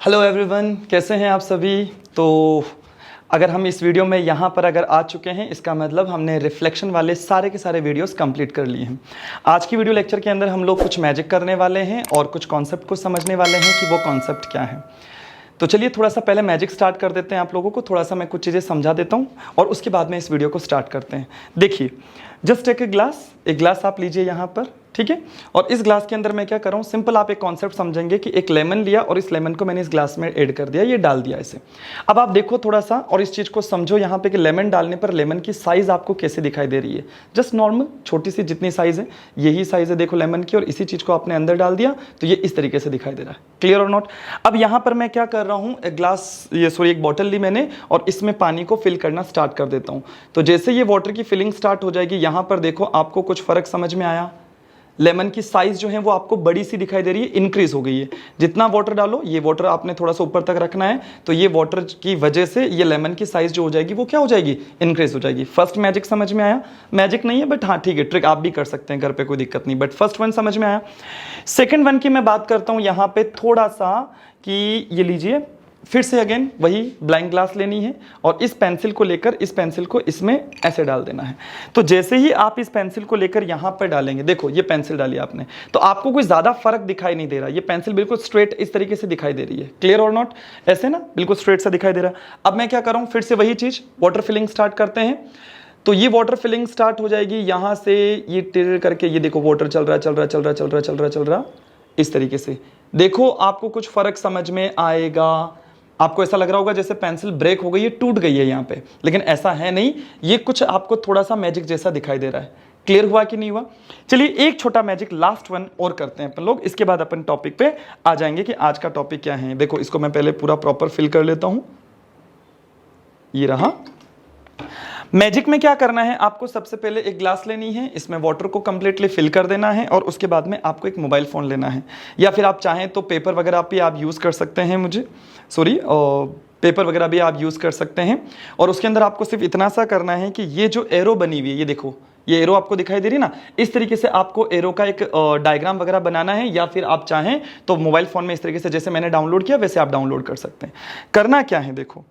Hello everyone, कैसे हैं आप सभी। तो अगर हम इस वीडियो में यहाँ पर अगर आ चुके हैं, इसका मतलब हमने रिफ्लेक्शन वाले सारे के सारे वीडियोस कंप्लीट कर लिए हैं। आज की वीडियो लेक्चर के अंदर हम लोग कुछ मैजिक करने वाले हैं और कुछ कॉन्सेप्ट को समझने वाले हैं कि वो कॉन्सेप्ट क्या है। तो चलिए थोड़ा सा पहले मैजिक स्टार्ट कर देते हैं। आप लोगों को थोड़ा सा मैं कुछ चीज़ें समझा देता हूँ और उसके बाद में इस वीडियो को स्टार्ट करते हैं। देखिए, जस्ट एक गिलास आप लीजिए यहाँ पर, ठीक है। और इस ग्लास के अंदर मैं क्या कर रहा हूँ, सिंपल आप एक कॉन्सेप्ट समझेंगे कि एक लेमन लिया और इस लेमन को मैंने इस ग्लास में ऐड कर दिया, ये डाल दिया इसे। अब आप देखो थोड़ा सा और इस चीज़ को समझो यहाँ पे कि लेमन डालने पर लेमन की साइज़ आपको कैसे दिखाई दे रही है। जस्ट नॉर्मल छोटी सी जितनी साइज़ है यही साइज़ है, देखो लेमन की, और इसी चीज़ को आपने अंदर डाल दिया तो ये इस तरीके से दिखाई दे रहा है। क्लियर और नॉट। अब यहाँ पर मैं क्या कर रहा हूँ, एक बॉटल ली मैंने और इसमें पानी को फिल करना स्टार्ट कर देता हूँ। तो जैसे ये वाटर की फिलिंग स्टार्ट हो जाएगी, यहाँ पर देखो आपको कुछ फ़र्क समझ में आया। लेमन की साइज जो है वो आपको बड़ी सी दिखाई दे रही है, इंक्रीज हो गई है। जितना वाटर डालो, ये वाटर आपने थोड़ा सा ऊपर तक रखना है, तो ये वाटर की वजह से ये लेमन की साइज जो हो जाएगी वो क्या हो जाएगी, इंक्रीज हो जाएगी। फर्स्ट मैजिक समझ में आया। मैजिक नहीं है बट हाँ ठीक है, ट्रिक आप भी कर सकते हैं घर पे, कोई दिक्कत नहीं, बट फर्स्ट वन समझ में आया। सेकेंड वन की मैं बात करता हूँ यहाँ पे थोड़ा सा कि ये लीजिए, फिर से अगेन वही ब्लैंक ग्लास लेनी है और इस पेंसिल को लेकर इस पेंसिल को इसमें ऐसे डाल देना है। तो जैसे ही आप इस पेंसिल को लेकर यहाँ पर डालेंगे, देखो ये पेंसिल डाली आपने, तो आपको कोई ज़्यादा फर्क दिखाई नहीं दे रहा। ये पेंसिल बिल्कुल स्ट्रेट इस तरीके से दिखाई दे रही है। क्लियर और नॉट। ऐसे ना बिल्कुल स्ट्रेट सा दिखाई दे रहा है। अब मैं क्या कर रहा हूँ, फिर से वही चीज़, वाटर फिलिंग स्टार्ट करते हैं। तो ये वाटर फिलिंग स्टार्ट हो जाएगी यहाँ से, ये टेढ़ करके, ये देखो वाटर चल रहा इस तरीके से। देखो आपको कुछ फर्क समझ में आएगा। आपको ऐसा लग रहा होगा जैसे पेंसिल ब्रेक हो गई है, टूट गई है यहाँ पे, लेकिन ऐसा है नहीं। ये कुछ आपको थोड़ा सा मैजिक जैसा दिखाई दे रहा है। क्लियर हुआ कि नहीं हुआ। चलिए एक छोटा मैजिक लास्ट वन और करते हैं अपन लोग, इसके बाद अपन टॉपिक पे आ जाएंगे कि आज का टॉपिक क्या है। देखो इसको मैं पहले पूरा प्रॉपर फिल कर लेता हूं। ये रहा। मैजिक में क्या करना है, आपको सबसे पहले एक ग्लास लेनी है, इसमें वाटर को कंप्लीटली फिल कर देना है और उसके बाद में आपको एक मोबाइल फ़ोन लेना है, या फिर आप चाहें तो पेपर वगैरह भी आप यूज़ कर सकते हैं, पेपर वगैरह भी आप यूज़ कर सकते हैं। और उसके अंदर आपको सिर्फ इतना सा करना है कि ये जो एरो बनी हुई है, ये देखो ये एरो आपको दिखाई दे रही है ना, इस तरीके से आपको एरो का एक डायग्राम वगैरह बनाना है, या फिर आप चाहें तो मोबाइल फ़ोन में इस तरीके से जैसे मैंने डाउनलोड किया वैसे आप डाउनलोड कर सकते हैं। करना क्या है, देखो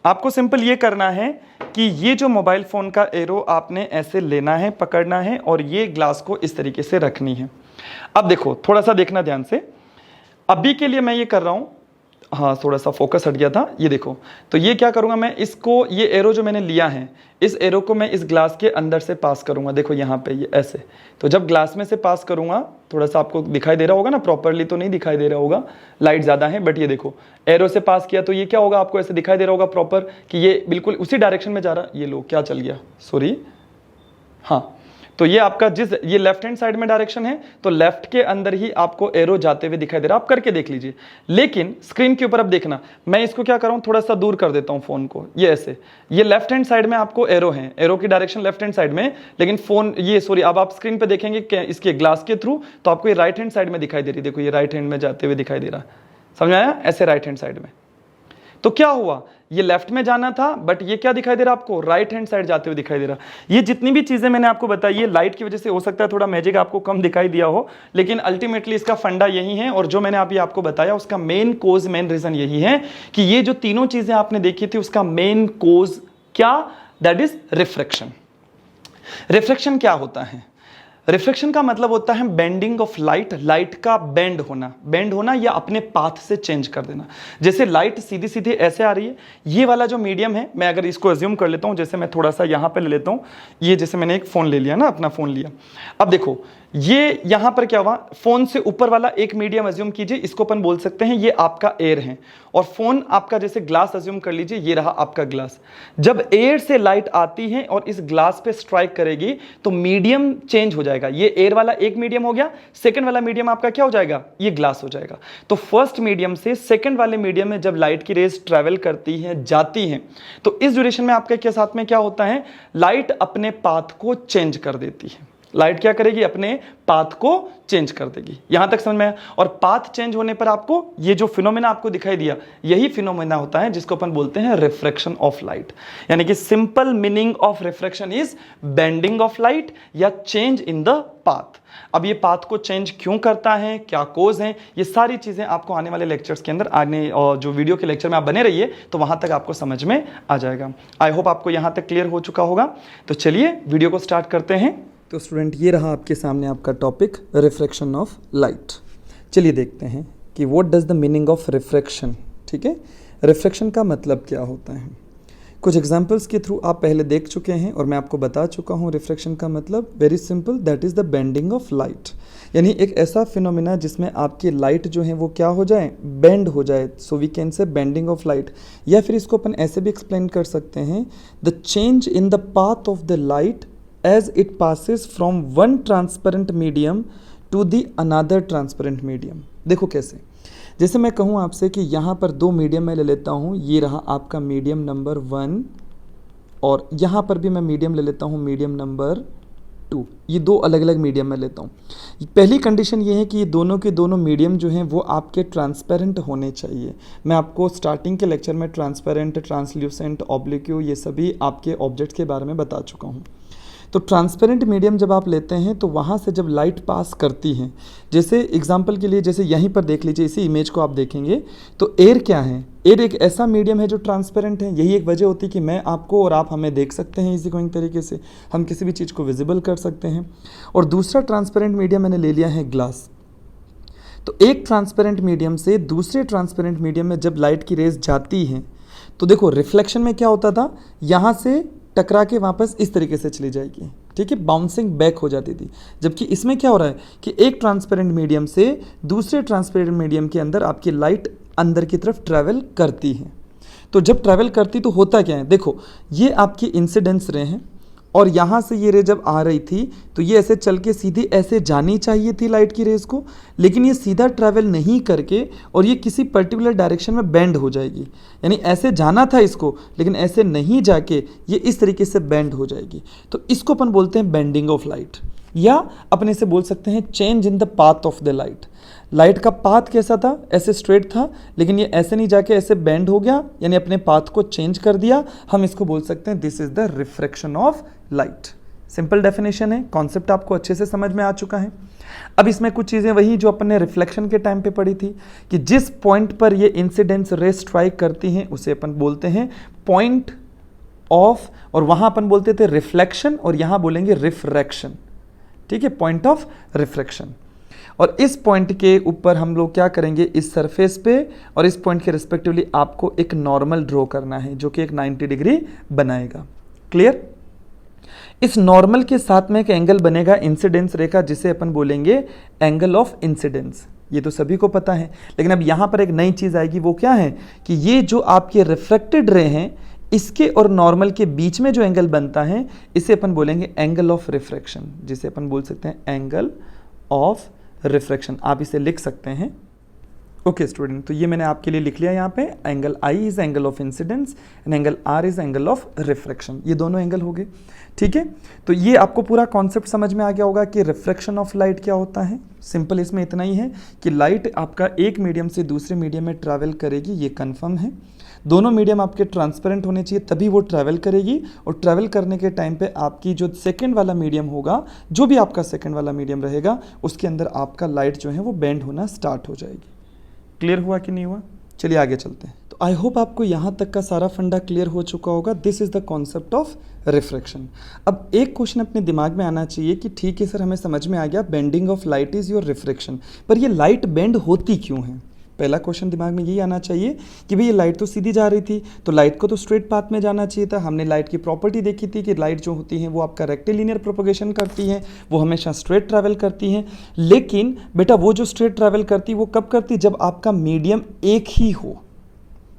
आपको सिंपल ये करना है कि ये जो मोबाइल फ़ोन का एरो आपने ऐसे लेना है, पकड़ना है और ये ग्लास को इस तरीके से रखनी है। अब देखो थोड़ा सा देखना ध्यान से, अभी के लिए मैं ये कर रहा हूँ, हाँ थोड़ा सा फोकस हट गया था। ये देखो, तो ये क्या करूँगा मैं, इसको ये एरो जो मैंने लिया है, इस एरो को मैं इस ग्लास के अंदर से पास करूँगा। देखो यहाँ पे ये ऐसे, तो जब ग्लास में से पास करूँगा, थोड़ा सा आपको दिखाई दे रहा होगा ना, प्रॉपरली तो नहीं दिखाई दे रहा होगा, लाइट ज़्यादा है, बट ये देखो एरो से पास किया तो ये क्या होगा, आपको ऐसे दिखाई दे रहा होगा प्रॉपर कि ये बिल्कुल उसी डायरेक्शन में जा रहा। ये लो क्या चल गया, सॉरी, हाँ। तो ये आपका ये लेफ्ट हैंड साइड में डायरेक्शन है, तो लेफ्ट के अंदर ही आपको एरो जाते हुए दिखाई दे रहा है। आप करके देख लीजिए, लेकिन स्क्रीन के ऊपर अब देखना, मैं इसको क्या कर रहा हूं, थोड़ा सा दूर कर देता हूं फोन को, ये ऐसे। ये लेफ्ट हैंड साइड में आपको एरो है, एरो की डायरेक्शन लेफ्ट हैंड साइड में, लेकिन फोन अब आप स्क्रीन पे देखेंगे इसके ग्लास के थ्रू, तो आपको ये राइट हैंड साइड में दिखाई दे रही है। देखो ये राइट हैंड में जाते हुए दिखाई दे रहा है, समझ आया, ऐसे राइट हैंड साइड में। तो क्या हुआ, ये लेफ्ट में जाना था बट ये क्या दिखाई दे रहा है आपको, राइट हैंड साइड जाते हुए दिखाई दे रहा। ये जितनी भी चीजें मैंने आपको बताई, ये लाइट की वजह से हो सकता है थोड़ा मैजिक आपको कम दिखाई दिया हो, लेकिन अल्टीमेटली इसका फंडा यही है। और जो मैंने अभी आपको बताया उसका मेन रीजन यही है कि ये जो तीनों चीजें आपने देखी थी उसका मेन कोज क्या, दैट इज रिफ्रैक्शन। रिफ्रैक्शन क्या होता है, रिफ्लेक्शन का मतलब होता है बेंडिंग ऑफ लाइट, लाइट का बेंड होना या अपने पाथ से चेंज कर देना। जैसे लाइट सीधी सीधी ऐसे आ रही है, ये वाला जो मीडियम है, मैं अगर इसको अज्यूम कर लेता हूं, जैसे मैं थोड़ा सा यहां पे ले लेता हूं, ये जैसे मैंने एक फोन ले लिया ना, अपना फोन लिया। अब देखो ये यहां पर क्या हुआ, फोन से ऊपर वाला एक मीडियम अज्यूम कीजिए, इसको अपन बोल सकते हैं ये आपका एयर है, और फोन आपका जैसे ग्लास अज्यूम कर लीजिए, ये रहा आपका ग्लास। जब एयर से लाइट आती है और इस ग्लास पे स्ट्राइक करेगी तो मीडियम चेंज हो जाएगा। ये एयर वाला एक मीडियम हो गया, सेकंड वाला मीडियम आपका क्या हो जाएगा, ये ग्लास हो जाएगा। तो फर्स्ट मीडियम से सेकंड वाले मीडियम में जब लाइट की रेज ट्रेवल करती है, जाती हैं, तो इस ड्यूरेशन में आपके साथ में क्या होता है, लाइट अपने पाथ को चेंज कर देती है। लाइट क्या करेगी, अपने पाथ को चेंज कर देगी। यहां तक समझ में आया। और पाथ चेंज होने पर आपको ये जो फिनोमेना आपको दिखाई दिया, यही फिनोमेना होता है जिसको अपन बोलते हैं रिफ्रैक्शन ऑफ लाइट। यानी कि simple meaning of refraction is bending of light या चेंज इन द पाथ। अब ये पाथ को चेंज क्यों करता है, क्या कोज है, ये सारी चीजें आपको आने वाले लेक्चर्स के अंदर, आने और जो वीडियो के लेक्चर में आप बने रहिए तो वहां तक आपको समझ में आ जाएगा। आई होप आपको यहां तक क्लियर हो चुका होगा। तो चलिए वीडियो को स्टार्ट करते हैं। तो स्टूडेंट, ये रहा आपके सामने आपका टॉपिक रिफ्रैक्शन ऑफ लाइट। चलिए देखते हैं कि what does the meaning of refraction. ठीक है, रिफ्रैक्शन का मतलब क्या होता है। कुछ एग्जांपल्स के थ्रू आप पहले देख चुके हैं और मैं आपको बता चुका हूँ रिफ्रैक्शन का मतलब very simple, that is the bending of light. यानी एक ऐसा फिनोमिना जिसमें आपकी लाइट जो है वो क्या हो जाए, बेंड हो जाए। So we can say bending of light, या फिर इसको अपन ऐसे भी एक्सप्लेन कर सकते हैं, the change in the path of the light as it passes from one transparent medium to the another transparent medium। देखो कैसे, जैसे मैं कहूँ आपसे कि यहाँ पर दो मीडियम मैं ले लेता हूँ, ये रहा आपका मीडियम नंबर 1 और यहाँ पर भी मैं मीडियम ले लेता हूँ मीडियम नंबर 2। ये दो अलग अलग मीडियम में लेता हूँ। पहली कंडीशन ये है कि ये दोनों के दोनों मीडियम जो हैं वो आपके ट्रांसपेरेंट होने चाहिए। मैं आपको स्टार्टिंग के लेक्चर में ट्रांसपेरेंट, ट्रांसल्यूसेंट, ऑब्लिक्यू, ये सभी आपके ऑब्जेक्ट्स के बारे में बता चुका हूँ। तो ट्रांसपेरेंट मीडियम जब आप लेते हैं तो वहाँ से जब लाइट पास करती है, जैसे एग्जांपल के लिए जैसे यहीं पर देख लीजिए, इसी इमेज को आप देखेंगे तो एयर क्या है, एयर एक ऐसा मीडियम है जो ट्रांसपेरेंट है। यही एक वजह होती है कि मैं आपको और आप हमें देख सकते हैं इसी गोइंग तरीके से, हम किसी भी चीज़ को विजिबल कर सकते हैं। और दूसरा ट्रांसपेरेंट मीडियम मैंने ले लिया है ग्लास। तो एक ट्रांसपेरेंट मीडियम से दूसरे ट्रांसपेरेंट मीडियम में जब लाइट की रेज जाती हैं तो देखो रिफ्लेक्शन में क्या होता था, यहाँ से टकरा के वापस इस तरीके से चली जाएगी, ठीक है, बाउंसिंग बैक हो जाती थी। जबकि इसमें क्या हो रहा है कि एक ट्रांसपेरेंट मीडियम से दूसरे ट्रांसपेरेंट मीडियम के अंदर आपकी लाइट अंदर की तरफ ट्रैवल करती है। तो जब ट्रैवल करती तो होता क्या है, देखो ये आपकी इंसिडेंस रे हैं और यहाँ से ये रे जब आ रही थी तो ये ऐसे चल के सीधी ऐसे जानी चाहिए थी लाइट की रेज को, लेकिन ये सीधा ट्रैवल नहीं करके और ये किसी पर्टिकुलर डायरेक्शन में बेंड हो जाएगी। यानी ऐसे जाना था इसको, लेकिन ऐसे नहीं जाके ये इस तरीके से बेंड हो जाएगी। तो इसको अपन बोलते हैं बेंडिंग ऑफ लाइट, या अपने से बोल सकते हैं change in the path of the light. Light का पाथ कैसा था, ऐसे स्ट्रेट था, लेकिन ये ऐसे नहीं जाके ऐसे बेंड हो गया, यानी अपने पाथ को चेंज कर दिया। हम इसको बोल सकते हैं this is the refraction of light. Simple definition है, कॉन्सेप्ट आपको अच्छे से समझ में आ चुका है। अब इसमें कुछ चीज़ें वही जो अपन ने रिफ्लेक्शन के टाइम पे पढ़ी थी कि जिस पॉइंट पर ये इंसिडेंस रे स्ट्राइक करती हैं उसे अपन बोलते हैं पॉइंट ऑफ, और वहाँ अपन बोलते थे रिफ्लेक्शन और यहाँ बोलेंगे रिफ्रैक्शन, ठीक है, पॉइंट ऑफ रिफ्रैक्शन। और इस पॉइंट के ऊपर हम लोग क्या करेंगे, इस सरफेस पे और इस पॉइंट के रिस्पेक्टिवली आपको एक नॉर्मल ड्रॉ करना है जो कि एक 90 डिग्री बनाएगा। क्लियर? इस नॉर्मल के साथ में एक एंगल बनेगा इंसिडेंस रे का, जिसे अपन बोलेंगे एंगल ऑफ इंसिडेंस। ये तो सभी को पता है, लेकिन अब यहाँ पर एक नई चीज़ आएगी, वो क्या है कि ये जो आपके रिफ्रैक्टेड रे हैं इसके और नॉर्मल के बीच में जो एंगल बनता है इसे अपन बोलेंगे एंगल ऑफ रिफ्रैक्शन, जिसे अपन बोल सकते हैं एंगल ऑफ रिफ्रैक्शन। आप इसे लिख सकते हैं। ओके स्टूडेंट, तो ये मैंने आपके लिए लिख लिया यहाँ पे, angle i is angle of incidence and angle r is angle of refraction. ये दोनों एंगल हो गए, ठीक है। तो ये आपको पूरा कॉन्सेप्ट समझ में आ गया होगा कि रिफ्रैक्शन ऑफ लाइट क्या होता है। सिंपल इसमें इतना ही है कि लाइट आपका एक मीडियम से दूसरे मीडियम में ट्रैवल करेगी, ये कन्फर्म है। दोनों मीडियम आपके ट्रांसपेरेंट होने चाहिए, तभी वो ट्रैवल करेगी। और ट्रैवल करने के टाइम पे आपकी जो सेकंड वाला मीडियम होगा, जो भी आपका सेकंड वाला मीडियम रहेगा, उसके अंदर आपका लाइट जो है वो बेंड होना स्टार्ट हो जाएगी। क्लियर हुआ कि नहीं हुआ? चलिए आगे चलते हैं। तो आई होप आपको यहाँ तक का सारा फंडा क्लियर हो चुका होगा। This is the concept of refraction. अब एक क्वेश्चन अपने दिमाग में आना चाहिए कि ठीक है सर, हमें समझ में आ गया bending of light is your refraction, पर ये लाइट बेंड होती क्यों है? पहला क्वेश्चन दिमाग में यही आना चाहिए कि भाई ये लाइट तो सीधी जा रही थी, तो लाइट को तो स्ट्रेट पाथ में जाना चाहिए था। हमने लाइट की प्रॉपर्टी देखी थी कि लाइट जो होती है वो आपका रेक्टिलिनियर प्रोपोगेशन करती है, वो हमेशा स्ट्रेट ट्रैवल करती हैं। लेकिन बेटा वो जो स्ट्रेट ट्रैवल करती है वो कब करती है? जब आपका मीडियम एक ही हो।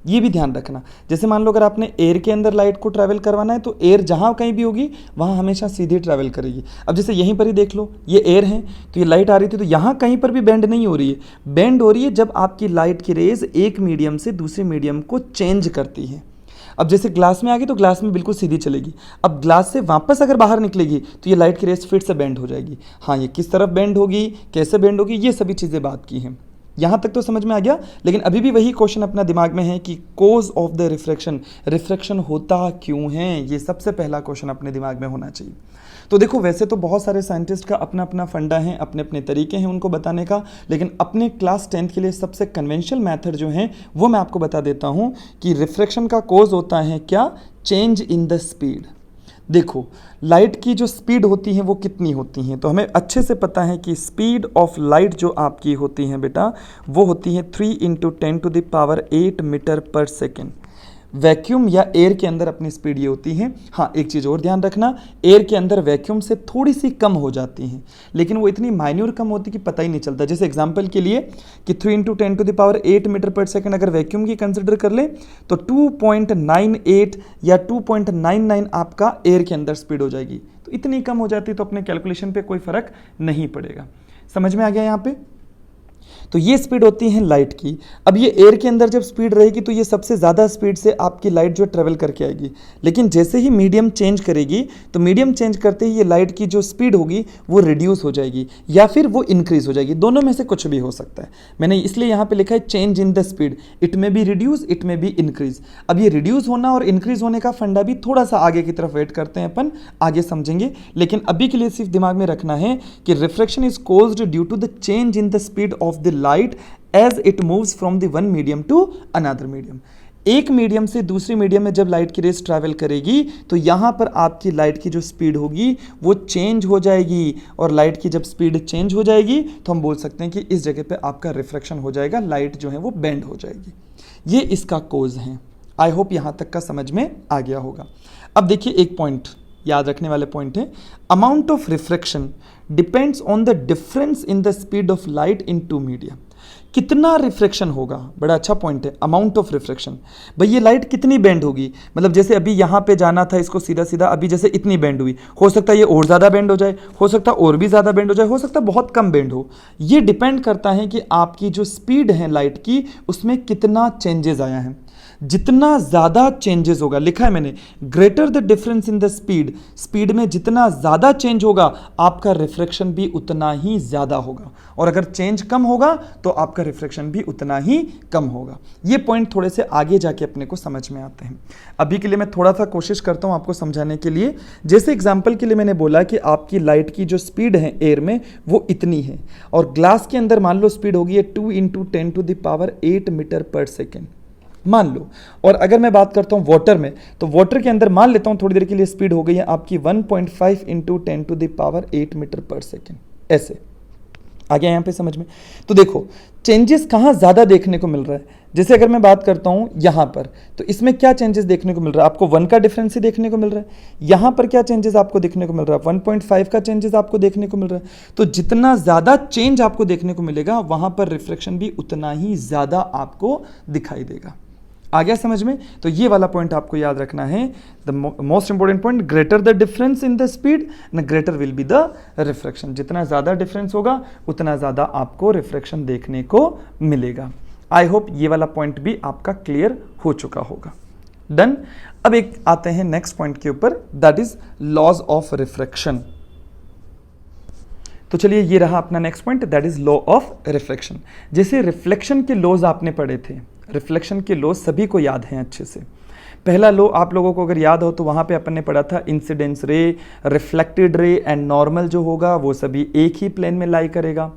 ये भी ध्यान रखना, जैसे मान लो अगर आपने एयर के अंदर लाइट को ट्रैवल करवाना है तो एयर जहाँ कहीं भी होगी वहाँ हमेशा सीधे ट्रैवल करेगी। अब जैसे यहीं पर ही देख लो, ये एयर है तो ये लाइट आ रही थी, तो यहाँ कहीं पर भी बेंड नहीं हो रही है। बेंड हो रही है जब आपकी लाइट की रेज एक मीडियम से दूसरे मीडियम को चेंज करती है। अब जैसे ग्लास में आ गई तो ग्लास में बिल्कुल सीधी चलेगी, अब ग्लास से वापस अगर बाहर निकलेगी तो ये लाइट की रेस फिर से बेंड हो जाएगी। हाँ, ये किस तरफ बेंड होगी, कैसे बेंड होगी, ये सभी चीज़ें बात की हैं। यहाँ तक तो समझ में आ गया, लेकिन अभी भी वही क्वेश्चन अपना दिमाग में है कि cause of the refraction, refraction होता क्यों है, ये सबसे पहला क्वेश्चन अपने दिमाग में होना चाहिए। तो देखो, वैसे तो बहुत सारे साइंटिस्ट का अपना अपना फंडा है, अपने अपने तरीके हैं उनको बताने का, लेकिन अपने क्लास 10th के लिए सबसे कन्वेंशनल मेथड जो है वो मैं आपको बता देता हूँ कि रिफ्रैक्शन का कोज होता है क्या, चेंज इन द स्पीड। देखो, लाइट की जो स्पीड होती है वो कितनी होती हैं, तो हमें अच्छे से पता है कि स्पीड ऑफ लाइट जो आपकी होती है बेटा, वो होती है 3 × 10⁸ मीटर पर सेकेंड। वैक्यूम या एयर के अंदर अपनी स्पीड ये होती है। हाँ, एक चीज़ और ध्यान रखना, एयर के अंदर वैक्यूम से थोड़ी सी कम हो जाती हैं, लेकिन वो इतनी माइन्यूर कम होती कि पता ही नहीं चलता। जैसे एग्जांपल के लिए कि 3 × 10⁸ मीटर पर सेकंड अगर वैक्यूम की कंसिडर कर ले तो 2.98 या 2.99 आपका एयर के अंदर स्पीड हो जाएगी। तो इतनी कम हो जाती तो अपने कैलकुलेशन पे कोई फ़र्क नहीं पड़ेगा। समझ में आ गया यहाँ पे? तो ये स्पीड होती है लाइट की। अब ये एयर के अंदर जब स्पीड रहेगी तो ये सबसे ज़्यादा स्पीड से आपकी लाइट जो ट्रेवल करके आएगी, लेकिन जैसे ही मीडियम चेंज करेगी तो मीडियम चेंज करते ही ये लाइट की जो स्पीड होगी वो रिड्यूस हो जाएगी या फिर वो इंक्रीज हो जाएगी, दोनों में से कुछ भी हो सकता है। मैंने इसलिए यहाँ पे लिखा है change in the speed, it में बी रिड्यूस, इट में बी इंक्रीज। अब ये रिड्यूस होना और इंक्रीज होने का फंडा भी थोड़ा सा आगे की तरफ वेट करते हैं, अपन आगे समझेंगे, लेकिन अभी के लिए सिर्फ दिमाग में रखना है कि refraction is caused due to the change in the speed of the light as it moves from the one medium to another medium। एक मीडियम से दूसरी मीडियम में जब लाइट की रेस ट्रैवल करेगी तो यहाँ पर आपकी लाइट की जो स्पीड होगी वो चेंज हो जाएगी, और लाइट की जब स्पीड चेंज हो जाएगी तो हम बोल सकते हैं कि इस जगह पे आपका रिफ्रैक्शन हो जाएगा, लाइट जो है वो बेंड हो जाएगी। ये इसका कोज है। आई होप यहाँ तक का समझ में आ गया होगा। अब देखिए, एक पॉइंट याद रखने वाले पॉइंट है, amount of refraction depends on the difference in the speed of light in two medium. कितना रिफ्रैक्शन होगा, बड़ा अच्छा पॉइंट है, अमाउंट ऑफ रिफ्रैक्शन। भाई ये लाइट कितनी बेंड होगी, मतलब जैसे अभी यहाँ पे जाना था इसको सीधा सीधा, अभी जैसे इतनी बेंड हुई, हो सकता है ये और ज़्यादा बेंड हो जाए, हो सकता है और भी ज़्यादा बेंड हो जाए, हो सकता है बहुत कम बेंड हो। ये डिपेंड करता है कि आपकी जो स्पीड है लाइट की उसमें कितना चेंजेस आया है। जितना ज़्यादा चेंजेस होगा, लिखा है मैंने, greater the difference in the speed, speed में जितना ज़्यादा चेंज होगा आपका रिफ्रैक्शन भी उतना ही ज़्यादा होगा, और अगर चेंज कम होगा तो आपका रिफ्रैक्शन भी उतना ही कम होगा। ये पॉइंट थोड़े से आगे जाके अपने को समझ में आते हैं। अभी के लिए मैं थोड़ा सा कोशिश करता हूँ आपको समझाने के लिए। जैसे एग्जाम्पल के लिए मैंने बोला कि आपकी लाइट की जो स्पीड है एयर में वो इतनी है, और ग्लास के अंदर मान लो स्पीड होगी है 2 × 10⁸ मीटर पर सेकेंड, मान लो। और अगर मैं बात करता हूं वाटर में, तो वाटर के अंदर मान लेता हूं थोड़ी देर के लिए स्पीड हो गई है आपकी 1.5 × 10⁸ मीटर पर सेकेंड। ऐसे आ गया यहां पे समझ में? तो देखो चेंजेस कहां ज्यादा देखने को मिल रहा है। जैसे अगर मैं बात करता हूं यहां पर, तो इसमें क्या चेंजेस देखने को मिल रहा है आपको, 1 का डिफरेंस ही देखने को मिल रहा है। यहां पर क्या चेंजेस आपको देखने को मिल रहा है, 1.5 का चेंजेस आपको देखने को मिल रहा है। तो जितना ज्यादा चेंज आपको देखने को मिलेगा वहां पर रिफ्रैक्शन भी उतना ही ज्यादा आपको दिखाई देगा। आ गया समझ में? तो ये वाला पॉइंट आपको याद रखना है, the most important point, greater the difference in the speed न greater will be the refraction. जितना ज़्यादा डिफरेंस होगा उतना ज़्यादा आपको रिफ्रैक्शन देखने को मिलेगा। आई होप ये वाला पॉइंट भी आपका क्लियर हो चुका होगा। डन। अब एक आते हैं नेक्स्ट पॉइंट के ऊपर, that is laws of refraction. तो चलिए ये रहा अपना next point, that is law of refraction. जैसे रिफ्लेक्शन के लॉज आपने पढ़े थे, रिफ्लेक्शन के लॉ सभी को याद हैं अच्छे से। पहला लॉ आप लोगों को अगर याद हो तो वहाँ पे अपन ने पढ़ा था इंसिडेंस रे, रिफ्लेक्टेड रे एंड नॉर्मल जो होगा वो सभी एक ही प्लेन में लाई करेगा।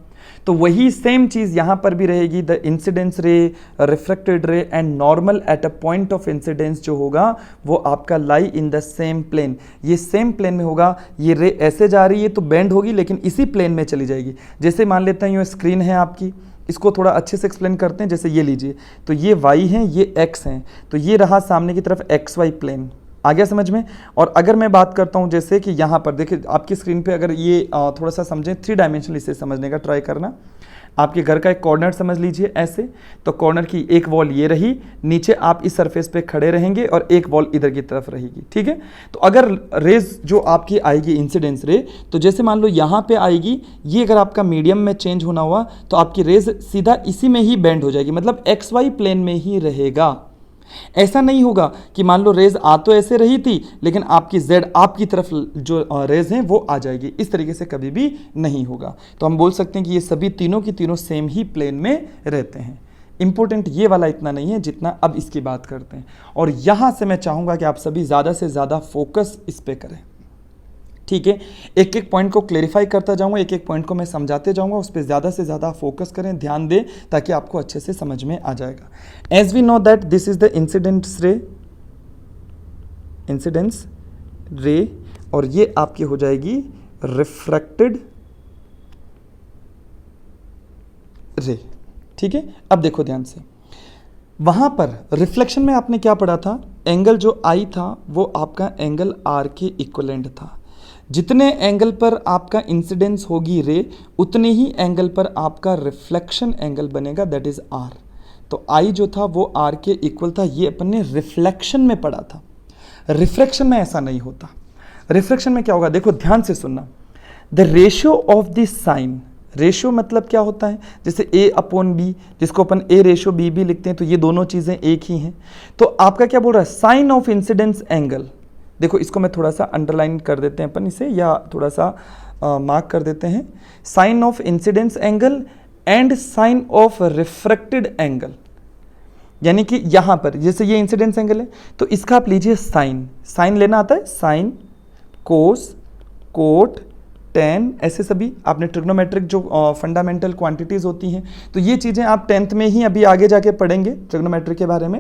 तो वही सेम चीज़ यहाँ पर भी रहेगी, द इंसिडेंस रे, reflected ray and normal at a point of incidence जो होगा वो आपका लाई इन द सेम प्लेन। ये सेम प्लेन में होगा, ये रे ऐसे जा रही है तो बेंड होगी लेकिन इसी प्लेन में चली जाएगी। जैसे मान लेते हैं ये स्क्रीन है आपकी, इसको थोड़ा अच्छे से एक्सप्लेन करते हैं। जैसे ये लीजिए, तो ये y हैं, ये x हैं, तो ये रहा सामने की तरफ xy प्लेन। आ गया समझ में? और अगर मैं बात करता हूँ जैसे कि यहाँ पर देखिए आपकी स्क्रीन पे, अगर ये थोड़ा सा समझें, 3 डायमेंशनल इसे समझने का ट्राई करना। आपके घर का एक कॉर्नर समझ लीजिए ऐसे, तो कॉर्नर की एक वॉल ये रही, नीचे आप इस सरफेस पे खड़े रहेंगे और एक वॉल इधर की तरफ रहेगी, ठीक है। तो अगर रेज जो आपकी आएगी इंसिडेंस रे, तो जैसे मान लो यहाँ पे आएगी, ये अगर आपका मीडियम में चेंज होना हुआ तो आपकी रेज सीधा इसी में ही बेंड हो जाएगी, मतलब XY प्लेन में ही रहेगा। ऐसा नहीं होगा कि मान लो रेज आ तो ऐसे रही थी लेकिन आपकी z आपकी तरफ जो रेज हैं वो आ जाएगी, इस तरीके से कभी भी नहीं होगा। तो हम बोल सकते हैं कि ये सभी तीनों की तीनों सेम ही प्लेन में रहते हैं। इंपॉर्टेंट ये वाला इतना नहीं है जितना अब इसकी बात करते हैं, और यहां से मैं चाहूंगा कि आप सभी ज़्यादा से ज़्यादा फोकस इस पे करें, ठीक है। एक एक पॉइंट को क्लेरिफाई करता जाऊंगा, एक एक पॉइंट को मैं समझाते जाऊंगा, उस पर ज़्यादा से ज़्यादा फोकस करें, ध्यान दें, ताकि आपको अच्छे से समझ में आ जाएगा। As we know that this is the incidence ray, और ये आपकी हो जाएगी रिफ्रैक्टेड रे, ठीक है। अब देखो ध्यान से, वहां पर रिफ्लेक्शन में आपने क्या पढ़ा था, एंगल जो आई था वो आपका एंगल आर के इक्वलेंट था। जितने एंगल पर आपका इंसिडेंस होगी रे, उतने ही एंगल पर आपका रिफ्लेक्शन एंगल बनेगा, दैट इज आर। तो आई जो था वो आर के इक्वल था, ये अपन ने रिफ्लेक्शन में पढ़ा था। रिफ्रैक्शन में ऐसा नहीं होता। रिफ्रैक्शन में क्या होगा, देखो ध्यान से सुनना, the ratio of the sine, ratio मतलब क्या होता है, जैसे a अपॉन बी, जिसको अपन a रेशियो बी भी लिखते हैं, तो ये दोनों चीज़ें एक ही हैं। तो आपका क्या बोल रहा है, साइन ऑफ इंसिडेंस एंगल, देखो इसको मैं थोड़ा सा अंडरलाइन कर देते हैं अपन इसे, या थोड़ा सा मार्क कर देते हैं, sine of incidence angle and sine of refracted angle. यानी कि यहाँ पर जैसे ये इंसिडेंस एंगल है, तो इसका आप लीजिए साइन, साइन लेना आता है, साइन, कोस, कोट, टेन, ऐसे सभी आपने ट्रिग्नोमेट्रिक जो फंडामेंटल क्वांटिटीज़ होती हैं, तो ये चीज़ें आप 10th में ही अभी आगे जाके पढ़ेंगे ट्रिग्नोमेट्री के बारे में।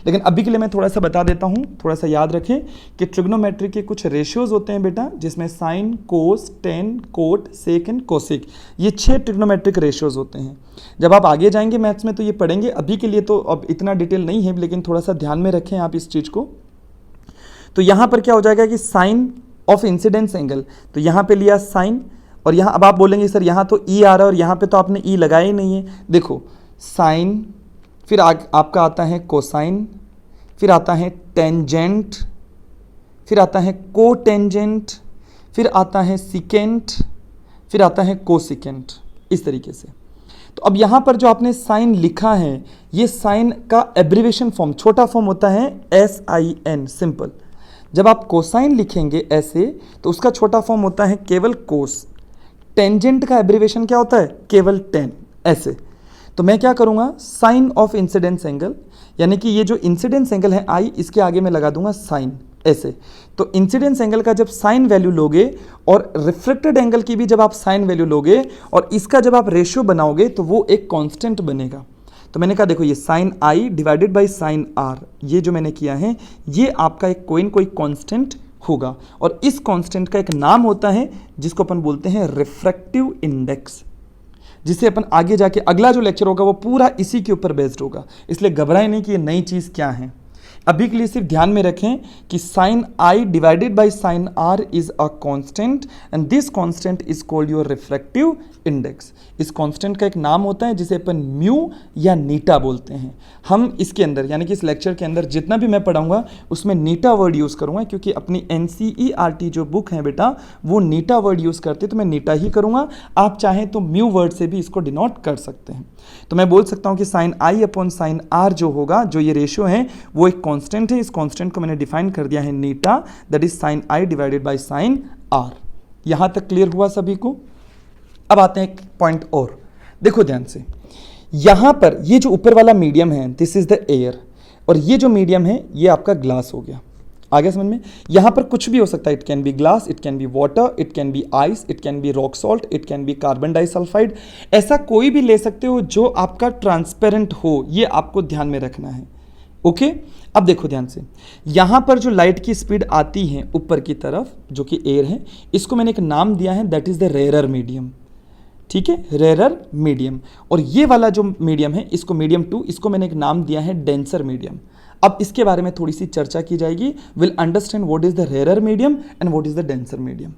लेकिन अभी के लिए मैं थोड़ा सा बता देता हूँ, थोड़ा सा याद रखें कि ट्रिग्नोमेट्री के कुछ रेशियोज होते हैं बेटा, जिसमें sine, cos, tan, cot, sec and cosec, ये 6 ट्रिग्नोमेट्रिक रेशियोज होते हैं। जब आप आगे जाएंगे मैथ्स में तो ये पढ़ेंगे, अभी के लिए तो अब इतना डिटेल नहीं है, लेकिन थोड़ा सा ध्यान में रखें आप इस चीज़ को। तो यहाँ पर क्या हो जाएगा कि साइन ऑफ इंसिडेंस एंगल, तो यहाँ पे लिया साइन, और यहाँ अब आप बोलेंगे सर यहाँ तो ई आ रहा है और यहाँ पे तो आपने ई लगाया ही नहीं है। देखो साइन, फिर आपका आता है कोसाइन, फिर आता है टेंजेंट, फिर आता है कोटेंजेंट, फिर आता है सिकेंट, फिर आता है कोसिकेंट, इस तरीके से। तो अब यहाँ पर जो आपने साइन लिखा है, ये साइन का एब्रीवेशन फॉर्म, छोटा फॉर्म होता है SIN, सिंपल। जब आप कोसाइन लिखेंगे ऐसे, तो उसका छोटा फॉर्म होता है केवल कोस। टेंजेंट का एब्रीवेशन क्या होता है, केवल टेन, ऐसे। तो मैं क्या करूंगा, साइन ऑफ इंसिडेंस एंगल, यानी कि ये जो इंसिडेंस एंगल है आई, इसके आगे मैं लगा दूंगा साइन, ऐसे। तो इंसिडेंस एंगल का जब साइन वैल्यू लोगे और रिफ्लेक्टेड एंगल की भी जब आप साइन वैल्यू लोगे और इसका जब आप रेशियो बनाओगे, तो वो एक कांस्टेंट बनेगा। तो मैंने कहा देखो ये sine i divided by sine r, ये जो मैंने किया है, ये आपका एक कोई कांस्टेंट होगा, और इस कांस्टेंट का एक नाम होता है जिसको अपन बोलते हैं रिफ्रैक्टिव इंडेक्स, जिसे अपन आगे जाके अगला जो लेक्चर होगा वो पूरा इसी के ऊपर बेस्ड होगा। इसलिए घबराएं नहीं कि ये नई चीज़ क्या है। अभी के लिए सिर्फ ध्यान में रखें कि sine i divided by sine r is a constant, and this constant is called your refractive index. इस कांस्टेंट का एक नाम होता है जिसे अपन म्यू या नीटा बोलते हैं। हम इसके अंदर यानी कि इस लेक्चर के अंदर जितना भी मैं पढ़ाऊंगा उसमें नीटा वर्ड यूज़ करूंगा, क्योंकि अपनी NCERT जो बुक है बेटा वो नीटा वर्ड यूज़ करते, तो मैं नीटा ही करूंगा। आप चाहें तो म्यू वर्ड से भी इसको डिनोट कर सकते हैं। तो मैं बोल सकता हूं कि sine i upon sine r जो होगा, जो ये रेशियो है, वो एक कांस्टेंट है। इस कांस्टेंट को मैंने डिफाइन कर दिया है नीटा, that is sine i divided by sine r. यहां तक क्लियर हुआ सभी को? अब आते हैं एक पॉइंट और, देखो ध्यान से। यहां पर ये जो ऊपर वाला मीडियम है, दिस इज द एयर, और ये जो मीडियम है ये आपका ग्लास हो गया। आगे समझ में? यहां पर कुछ भी हो सकता है, it can be glass, it can be water, it can be ice, it can be rock salt, it can be carbon disulphide, ऐसा कोई भी ले सकते हो जो आपका ट्रांसपेरेंट हो, ये आपको ध्यान में रखना है। ओके, अब देखो ध्यान से, यहां पर जो लाइट की स्पीड आती है ऊपर की तरफ, जो कि एयर है, इसको मैंने एक नाम दिया है, that is the rarer medium. ठीक है, रेयरर मीडियम। और ये वाला जो मीडियम है, इसको मीडियम 2, इसको मैंने एक नाम दिया है डेंसर मीडियम। अब इसके बारे में थोड़ी सी चर्चा की जाएगी, will understand what is the rarer medium and what is the denser medium.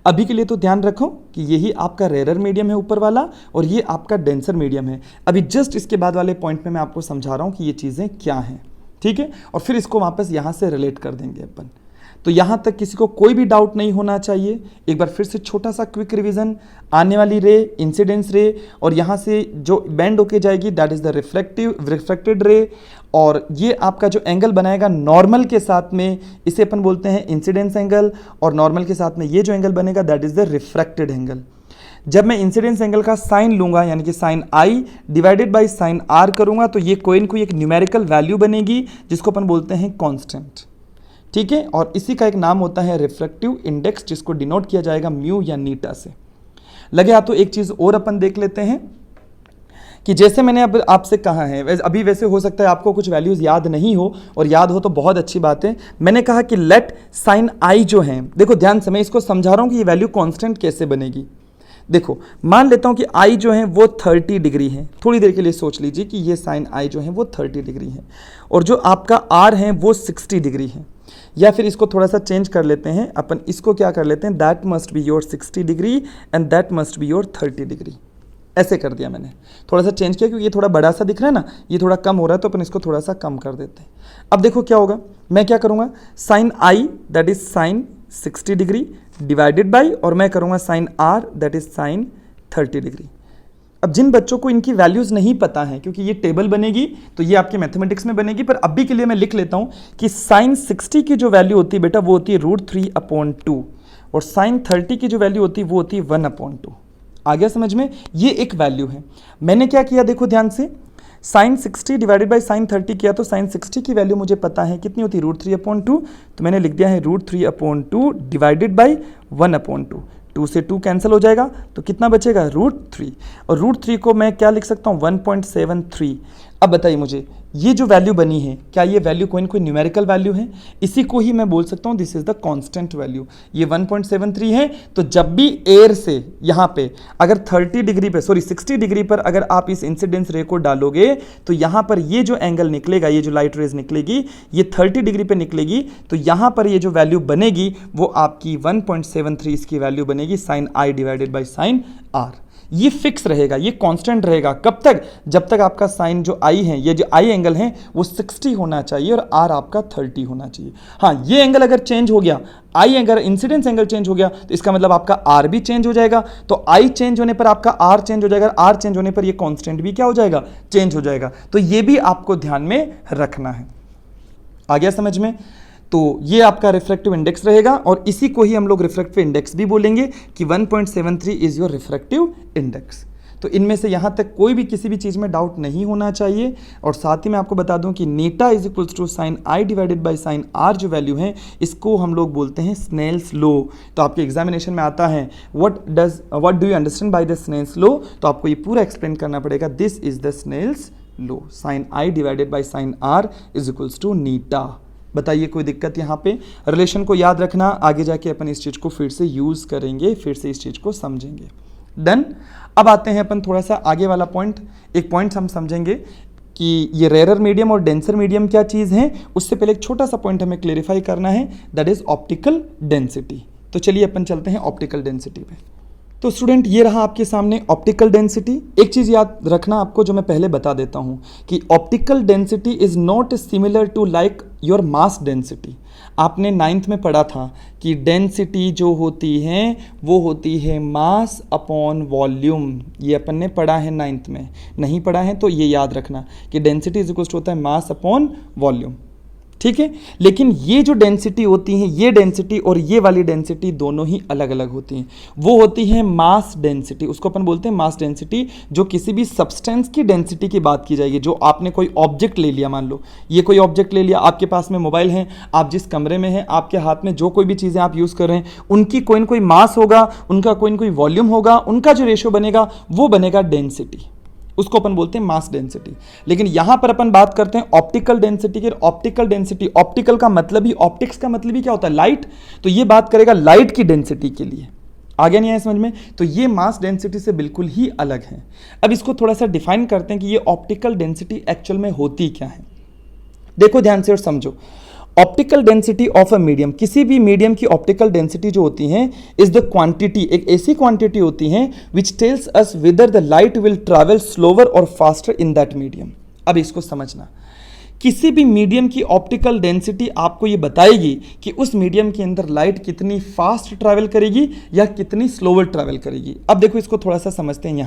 अभी के लिए तो ध्यान रखो कि यही आपका रेयरर मीडियम है ऊपर वाला, और ये आपका डेंसर मीडियम है। अभी जस्ट इसके बाद वाले पॉइंट में मैं आपको समझा रहा हूं कि ये चीजें क्या हैं, ठीक है, और फिर इसको वापस यहां से रिलेट कर देंगे अपन। तो यहाँ तक किसी को कोई भी डाउट नहीं होना चाहिए। एक बार फिर से छोटा सा क्विक रिवीजन, आने वाली रे इंसिडेंस रे, और यहाँ से जो बेंड होके जाएगी that is the reflected ray, और ये आपका जो एंगल बनाएगा नॉर्मल के साथ में, इसे अपन बोलते हैं इंसिडेंस एंगल, और नॉर्मल के साथ में ये जो एंगल बनेगा that is the refracted angle. जब मैं इंसिडेंस एंगल का साइन लूंगा यानी कि sine i divided by sine r करूंगा तो ये कोई न कोई एक न्यूमेरिकल वैल्यू बनेगी जिसको अपन बोलते हैं कांस्टेंट, ठीक है। और इसी का एक नाम होता है रिफ्रैक्टिव इंडेक्स, जिसको डिनोट किया जाएगा म्यू या नीटा से। लगे हाथों एक चीज और अपन देख लेते हैं कि जैसे मैंने अब आपसे कहा है, अभी वैसे हो सकता है आपको कुछ वैल्यूज याद नहीं हो, और याद हो तो बहुत अच्छी बात है। मैंने कहा कि लेट साइन आई जो है, देखो ध्यान से मैं इसको समझा रहा हूं कि ये वैल्यू कांस्टेंट कैसे बनेगी। देखो मान लेता हूं कि आई जो है वो 30 डिग्री है, थोड़ी देर के लिए सोच लीजिए कि ये साइन आई जो है वो 30 डिग्री है, और जो आपका आर है वो 60 डिग्री है। या फिर इसको थोड़ा सा चेंज कर लेते हैं अपन, इसको क्या कर लेते हैं, that must be your 60 degree and that must be your 30 degree. ऐसे कर दिया मैंने, थोड़ा सा चेंज किया क्योंकि ये थोड़ा बड़ा सा दिख रहा है ना, ये थोड़ा कम हो रहा है तो अपन इसको थोड़ा सा कम कर देते हैं। अब देखो क्या होगा, मैं क्या करूँगा, sine i that is sine 60 degree divided by, और मैं करूँगा sine r that is sine 30 degree. अब जिन बच्चों को इनकी वैल्यूज नहीं पता है, क्योंकि ये टेबल बनेगी तो ये आपके मैथमेटिक्स में बनेगी, पर अभी के लिए मैं लिख लेता हूँ कि साइन 60 की जो वैल्यू होती है बेटा वो होती है √3/2, और साइन 30 की जो वैल्यू होती है वो होती है 1/2। आ गया समझ में, ये एक वैल्यू है। मैंने क्या किया देखो ध्यान से, साइन 60 डिवाइडेड बाई साइन 30 किया तो साइन 60 की वैल्यू मुझे पता है कितनी होती है, √3/2, तो मैंने लिख दिया है √3/2 डिवाइडेड बाई 1/2। 2 से 2 कैंसिल हो जाएगा तो कितना बचेगा, √3, और √3 को मैं क्या लिख सकता हूँ, 1.73। अब बताइए मुझे ये जो वैल्यू बनी है, क्या ये वैल्यू कोई ना कोई न्यूमेरिकल वैल्यू है? इसी को ही मैं बोल सकता हूँ this is the constant value. ये 1.73 है, तो जब भी एयर से यहाँ पे अगर 30 डिग्री पे 60 डिग्री पर अगर आप इस इंसिडेंस रे को डालोगे तो यहाँ पर ये जो एंगल निकलेगा, ये जो लाइट रेज निकलेगी ये 30 डिग्री पे निकलेगी, तो यहाँ पर ये जो वैल्यू बनेगी वो आपकी 1.73 इसकी वैल्यू बनेगी sine i divided by sine r. ये फिक्स रहेगा, ये कांस्टेंट रहेगा। कब तक? जब तक आपका साइन जो आई है, ये जो आई एंगल है वो 60 होना चाहिए और आर आपका 30 होना चाहिए। हाँ, ये एंगल अगर चेंज हो गया, आई अगर इंसिडेंस एंगल चेंज हो गया तो इसका मतलब आपका आर भी चेंज हो जाएगा। तो आई चेंज होने पर आपका आर चेंज हो जाएगा, आर चेंज होने पर ये कांस्टेंट भी क्या हो जाएगा, चेंज हो जाएगा। तो ये भी आपको ध्यान में रखना है। आ गया समझ में? तो ये आपका रिफ्रैक्टिव इंडेक्स रहेगा और इसी को ही हम लोग रिफ्रैक्टिव इंडेक्स भी बोलेंगे कि 1.73 इज योर रिफ्रैक्टिव इंडेक्स। तो इनमें से यहाँ तक कोई भी किसी भी चीज़ में डाउट नहीं होना चाहिए। और साथ ही मैं आपको बता दूं कि नीटा is equals to sine i divided by sine r जो वैल्यू है इसको हम लोग बोलते हैं स्नेल्स लॉ। तो आपके एग्जामिनेशन में आता है what do you understand by the Snell's law, तो आपको ये पूरा एक्सप्लेन करना पड़ेगा। This is the Snell's law, sine i divided by sine r is equals to नीटा। बताइए कोई दिक्कत यहाँ पे? रिलेशन को याद रखना, आगे जाके अपन इस चीज़ को फिर से यूज़ करेंगे, फिर से इस चीज़ को समझेंगे। डन। अब आते हैं अपन थोड़ा सा आगे वाला पॉइंट। एक पॉइंट हम समझेंगे कि ये रेयर मीडियम और डेंसर मीडियम क्या चीज़ है। उससे पहले एक छोटा सा पॉइंट हमें क्लेरिफाई करना है, दैट इज ऑप्टिकल डेंसिटी। तो चलिए अपन चलते हैं ऑप्टिकल डेंसिटी पे। तो स्टूडेंट ये रहा आपके सामने ऑप्टिकल डेंसिटी। एक चीज़ याद रखना आपको जो मैं पहले बता देता हूँ कि optical density is not similar to like your mass density. आपने 9th में पढ़ा था कि डेंसिटी जो होती है वो होती है मास अपॉन वॉल्यूम। ये अपन ने पढ़ा है 9th में, नहीं पढ़ा है तो ये याद रखना कि डेंसिटी इज इक्वल टू होता है मास अपॉन वॉल्यूम, ठीक है। लेकिन ये जो डेंसिटी होती है, ये डेंसिटी और ये वाली डेंसिटी दोनों ही अलग अलग होती हैं। वो होती है मास डेंसिटी, उसको अपन बोलते हैं मास डेंसिटी, जो किसी भी सब्सटेंस की डेंसिटी की बात की जाएगी। जो आपने कोई ऑब्जेक्ट ले लिया, मान लो ये कोई ऑब्जेक्ट ले लिया, आपके पास में मोबाइल है, आप जिस कमरे में हैं, आपके हाथ में जो कोई भी चीज़ें आप यूज़ कर रहे हैं, उनकी कोई ना कोई मास होगा, उनका कोई ना कोई वॉल्यूम होगा, उनका जो रेशियो बनेगा वो बनेगा डेंसिटी, उसको अपन बोलते हैं मास डेंसिटी। लेकिन यहां पर अपन बात करते हैं ऑप्टिकल डेंसिटी की। ऑप्टिकल डेंसिटी, ऑप्टिकल का मतलब ही, ऑप्टिक्स का मतलब ही क्या होता है, लाइट। तो ये बात करेगा लाइट की डेंसिटी के लिए। आगे नहीं आया समझ में? तो ये मास डेंसिटी से बिल्कुल ही अलग है। अब इसको थोड़ा सा डिफाइन करते हैं कि ये ऑप्टिकल डेंसिटी एक्चुअल में होती क्या है। देखो ध्यान से और समझो। Optical density of a medium, किसी भी मीडियम की ऑप्टिकल डेंसिटी जो होती है इज द क्वांटिटी, एक ऐसी क्वांटिटी होती है which tells us whether the light will travel slower और फास्टर इन दैट मीडियम। अब इसको समझना किसी भी मीडियम की ऑप्टिकल डेंसिटी आपको ये बताएगी कि उस मीडियम के अंदर लाइट कितनी फास्ट ट्रैवल करेगी या कितनी स्लोवर ट्रैवल करेगी। अब देखो इसको थोड़ा सा समझते हैं।